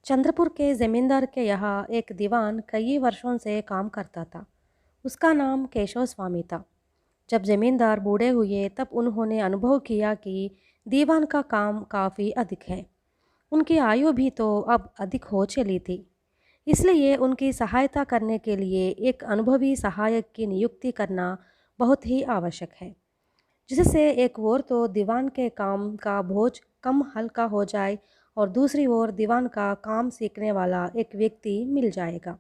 चंद्रपुर के जमींदार के यहाँ एक दीवान कई वर्षों से काम करता था। उसका नाम केशव स्वामी था। जब जमींदार बूढ़े हुए तब उन्होंने अनुभव किया कि दीवान का काम काफ़ी अधिक है। उनकी आयु भी तो अब अधिक हो चली थी। इसलिए उनकी सहायता करने के लिए एक अनुभवी सहायक की नियुक्ति करना बहुत ही आवश्यक है, जिससे एक ओर तो दीवान के काम का बोझ कम हल्का हो जाए और दूसरी ओर दीवान का काम सीखने वाला एक व्यक्ति मिल जाएगा।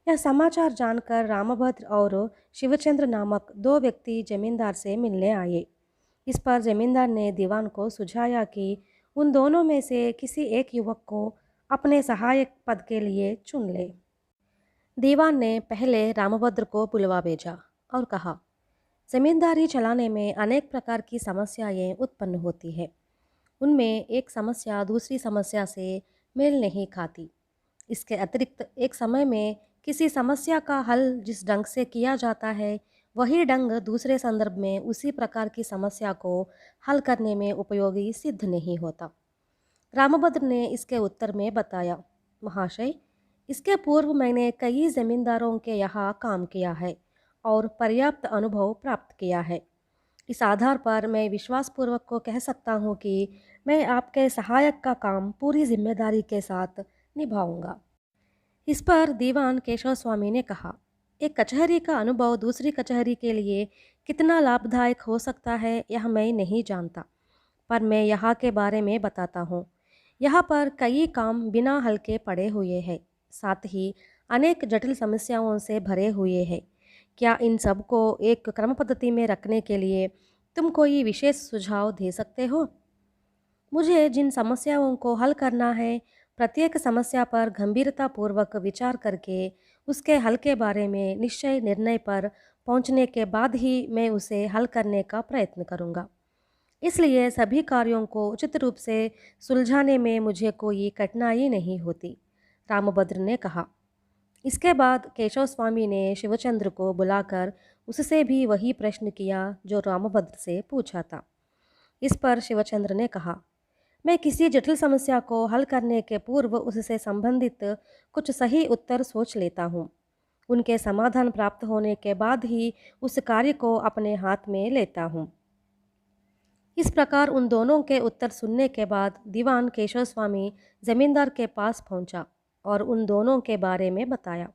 यह समाचार जानकर रामभद्र और शिवचंद्र नामक दो व्यक्ति जमींदार से मिलने आए। इस पर जमींदार ने दीवान को सुझाया कि उन दोनों में से किसी एक युवक को अपने सहायक पद के लिए चुन ले। दीवान ने पहले रामभद्र को बुलवा भेजा और कहा, जमींदारी चलाने में अनेक प्रकार की समस्याएं उत्पन्न होती है। उनमें एक समस्या दूसरी समस्या से मेल नहीं खाती। इसके अतिरिक्त एक समय में किसी समस्या का हल जिस ढंग से किया जाता है, वही ढंग दूसरे संदर्भ में उसी प्रकार की समस्या को हल करने में उपयोगी सिद्ध नहीं होता। रामभद्र ने इसके उत्तर में बताया, महाशय, इसके पूर्व मैंने कई जमींदारों के यहाँ काम किया है और पर्याप्त अनुभव प्राप्त किया है। इस आधार पर मैं विश्वासपूर्वक को कह सकता हूँ कि मैं आपके सहायक का काम पूरी जिम्मेदारी के साथ निभाऊंगा। इस पर दीवान केशव स्वामी ने कहा, एक कचहरी का अनुभव दूसरी कचहरी के लिए कितना लाभदायक हो सकता है यह मैं नहीं जानता, पर मैं यहाँ के बारे में बताता हूँ। यहाँ पर कई काम बिना हल के पड़े हुए हैं, साथ ही अनेक जटिल समस्याओं से भरे हुए हैं। क्या इन सब को एक क्रम पद्धति में रखने के लिए तुम कोई विशेष सुझाव दे सकते हो? मुझे जिन समस्याओं को हल करना है, प्रत्येक समस्या पर गंभीरतापूर्वक विचार करके उसके हल के बारे में निश्चय निर्णय पर पहुंचने के बाद ही मैं उसे हल करने का प्रयत्न करूंगा। इसलिए सभी कार्यों को उचित रूप से सुलझाने में मुझे कोई कठिनाई नहीं होती, रामभद्र ने कहा। इसके बाद केशव स्वामी ने शिवचंद्र को बुलाकर उससे भी वही प्रश्न किया जो रामभद्र से पूछा था। इस पर शिवचंद्र ने कहा, मैं किसी जटिल समस्या को हल करने के पूर्व उससे संबंधित कुछ सही उत्तर सोच लेता हूँ। उनके समाधान प्राप्त होने के बाद ही उस कार्य को अपने हाथ में लेता हूँ। इस प्रकार उन दोनों के उत्तर सुनने के बाद दीवान केशव स्वामी जमींदार के पास पहुंचा और उन दोनों के बारे में बताया।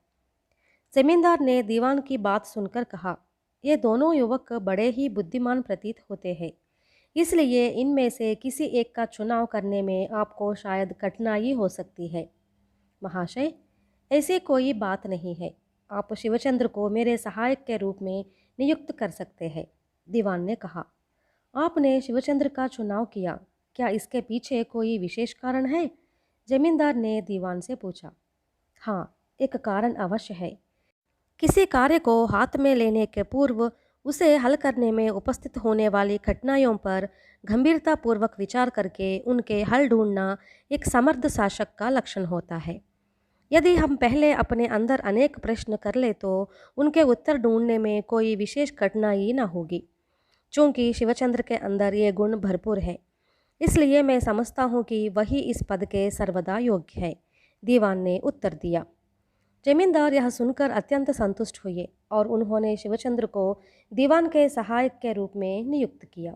जमींदार ने दीवान की बात सुनकर कहा, ये दोनों युवक बड़े ही बुद्धिमान प्रतीत होते हैं, इसलिए इनमें से किसी एक का चुनाव करने में आपको शायद कठिनाई हो सकती है। महाशय, ऐसी कोई बात नहीं है। आप शिवचंद्र को मेरे सहायक के रूप में नियुक्त कर सकते हैं, दीवान ने कहा। आपने शिवचंद्र का चुनाव किया, क्या इसके पीछे कोई विशेष कारण है? जमींदार ने दीवान से पूछा। हाँ, एक कारण अवश्य है। किसी कार्य को हाथ में लेने के पूर्व उसे हल करने में उपस्थित होने वाली कठिनाइयों पर गंभीरतापूर्वक विचार करके उनके हल ढूंढना एक समर्थ शासक का लक्षण होता है। यदि हम पहले अपने अंदर अनेक प्रश्न कर ले तो उनके उत्तर ढूंढने में कोई विशेष कठिनाई न होगी। चूँकि शिवचंद्र के अंदर ये गुण भरपूर है, इसलिए मैं समझता हूँ कि वही इस पद के सर्वदा योग्य है, दीवान ने उत्तर दिया। जमींदार यह सुनकर अत्यंत संतुष्ट हुए और उन्होंने शिवचंद्र को दीवान के सहायक के रूप में नियुक्त किया।